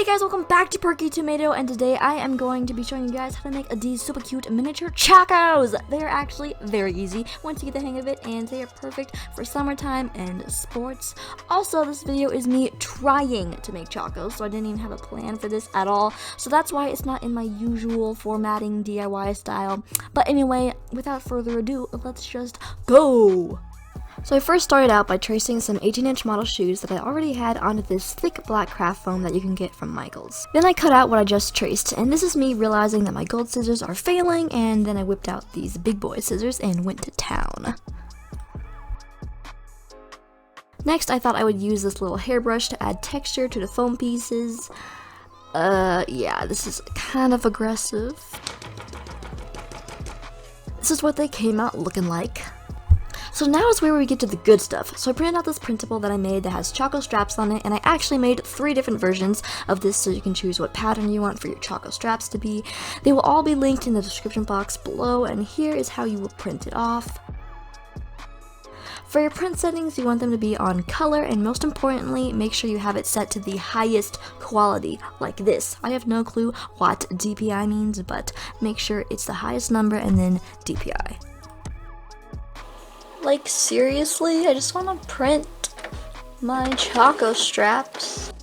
Hey guys, welcome back to PerkyTomato, and today I am going to be showing you guys how to make these super cute miniature chacos. They are actually very easy once you get the hang of it, and they are perfect for summertime and sports. Also, this video is me trying to make chacos, so I didn't even have a plan for this at all, so that's why it's not in my usual formatting DIY style. But anyway, without further ado, let's just go! So I first started out by tracing some 18-inch model shoes that I already had onto this thick black craft foam that you can get from Michael's. Then I cut out what I just traced, and this is me realizing that my gold scissors are failing, and then I whipped out these big boy scissors and went to town. Next, I thought I would use this little hairbrush to add texture to the foam pieces. Yeah, this is kind of aggressive. This is what they came out looking like. So now is where we get to the good stuff. So I printed out this printable that I made that has CHACO straps on it, and I actually made 3 different versions of this so you can choose what pattern you want for your CHACO straps to be. They will all be linked in the description box below, and here is how you will print it off. For your print settings, you want them to be on color, and most importantly, make sure you have it set to the highest quality, like this. I have no clue what DPI means, but make sure it's the highest number and then DPI. Like, seriously? I just want to print my CHACO straps.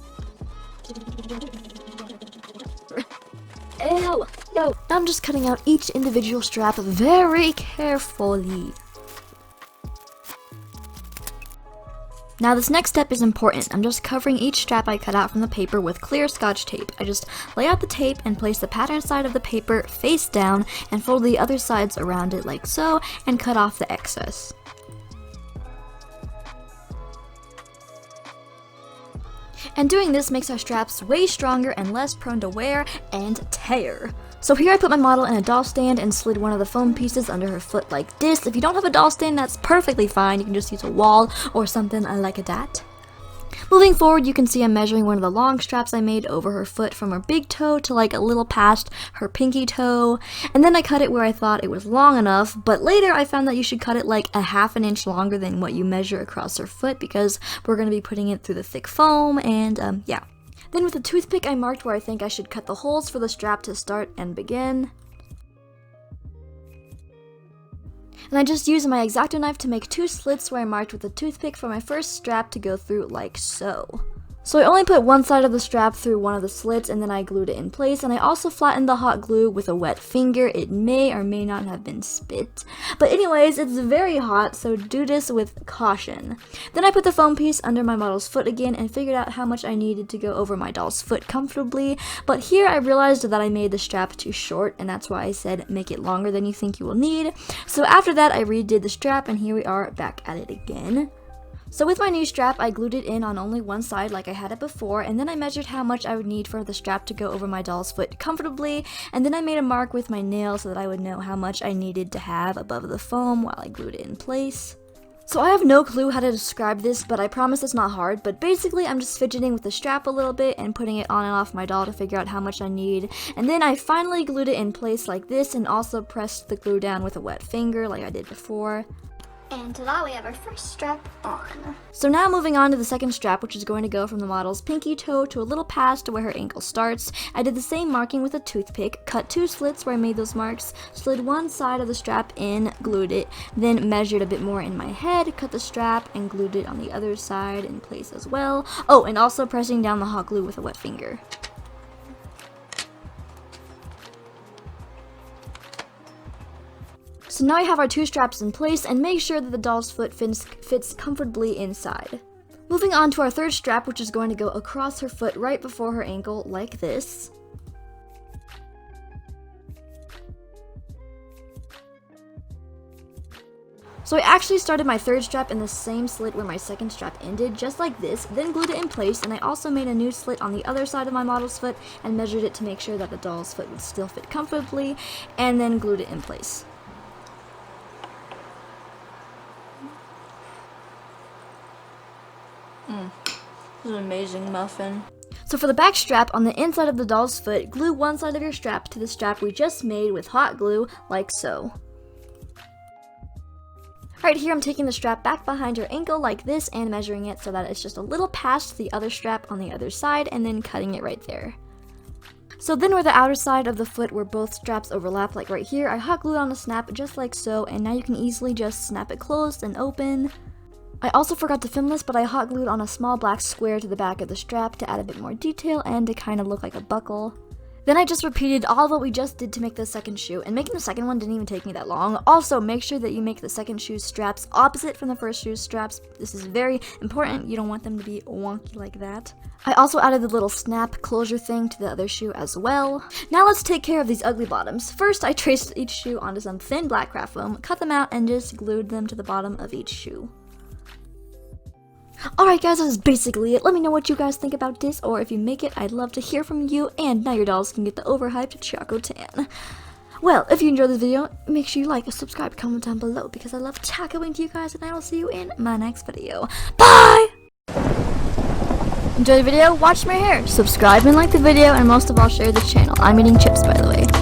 Ew! No! I'm just cutting out each individual strap very carefully. Now this next step is important. I'm just covering each strap I cut out from the paper with clear Scotch tape. I just lay out the tape and place the pattern side of the paper face down and fold the other sides around it like so and cut off the excess. And doing this makes our straps way stronger and less prone to wear and tear. So here I put my model in a doll stand and slid one of the foam pieces under her foot like this. If you don't have a doll stand, that's perfectly fine. You can just use a wall or something like that. Moving forward, you can see I'm measuring one of the long straps I made over her foot from her big toe to like a little past her pinky toe. And then I cut it where I thought it was long enough, but later I found that you should cut it like a ½ an inch longer than what you measure across her foot because we're going to be putting it through the thick foam and yeah. Then with a toothpick I marked where I think I should cut the holes for the strap to start and begin. And I just used my X-Acto knife to make 2 slits where I marked with a toothpick for my first strap to go through like so. So I only put one side of the strap through one of the slits and then I glued it in place, and I also flattened the hot glue with a wet finger. It may or may not have been spit. But anyways, it's very hot, so do this with caution. Then I put the foam piece under my model's foot again and figured out how much I needed to go over my doll's foot comfortably. But here I realized that I made the strap too short, and that's why I said make it longer than you think you will need. So after that I redid the strap, and here we are back at it again. So with my new strap, I glued it in on only one side like I had it before, and then I measured how much I would need for the strap to go over my doll's foot comfortably, and then I made a mark with my nail so that I would know how much I needed to have above the foam while I glued it in place. So I have no clue how to describe this, but I promise it's not hard, but basically I'm just fidgeting with the strap a little bit and putting it on and off my doll to figure out how much I need, and then I finally glued it in place like this and also pressed the glue down with a wet finger like I did before. And ta-da, we have our first strap on. So now moving on to the second strap, which is going to go from the model's pinky toe to a little past where her ankle starts. I did the same marking with a toothpick, cut 2 slits where I made those marks, slid one side of the strap in, glued it, then measured a bit more in my head, cut the strap, and glued it on the other side in place as well. Oh, and also pressing down the hot glue with a wet finger. So now I have our 2 straps in place, and make sure that the doll's foot fits comfortably inside. Moving on to our third strap, which is going to go across her foot right before her ankle like this. So I actually started my third strap in the same slit where my second strap ended, just like this, then glued it in place, and I also made a new slit on the other side of my model's foot and measured it to make sure that the doll's foot would still fit comfortably, and then glued it in place. This is an amazing muffin. So for the back strap, on the inside of the doll's foot, glue one side of your strap to the strap we just made with hot glue, like so. Right here, I'm taking the strap back behind her ankle like this and measuring it so that it's just a little past the other strap on the other side and then cutting it right there. So then where the outer side of the foot where both straps overlap, like right here, I hot glued on a snap just like so, and now you can easily just snap it closed and open. I also forgot to film this, but I hot glued on a small black square to the back of the strap to add a bit more detail and to kind of look like a buckle. Then I just repeated all of what we just did to make the second shoe, and making the second one didn't even take me that long. Also, make sure that you make the second shoe's straps opposite from the first shoe's straps. This is very important. You don't want them to be wonky like that. I also added the little snap closure thing to the other shoe as well. Now let's take care of these ugly bottoms. First, I traced each shoe onto some thin black craft foam, cut them out, and just glued them to the bottom of each shoe. Alright guys, that's basically it. Let me know what you guys think about this, or if you make it, I'd love to hear from you, and now your dolls can get the overhyped Choco Tan. Well, if you enjoyed this video, make sure you like, subscribe, comment down below, because I love tacoing to you guys, and I will see you in my next video. Bye! Enjoy the video, watch my hair, subscribe and like the video, and most of all, share the channel. I'm eating chips, by the way.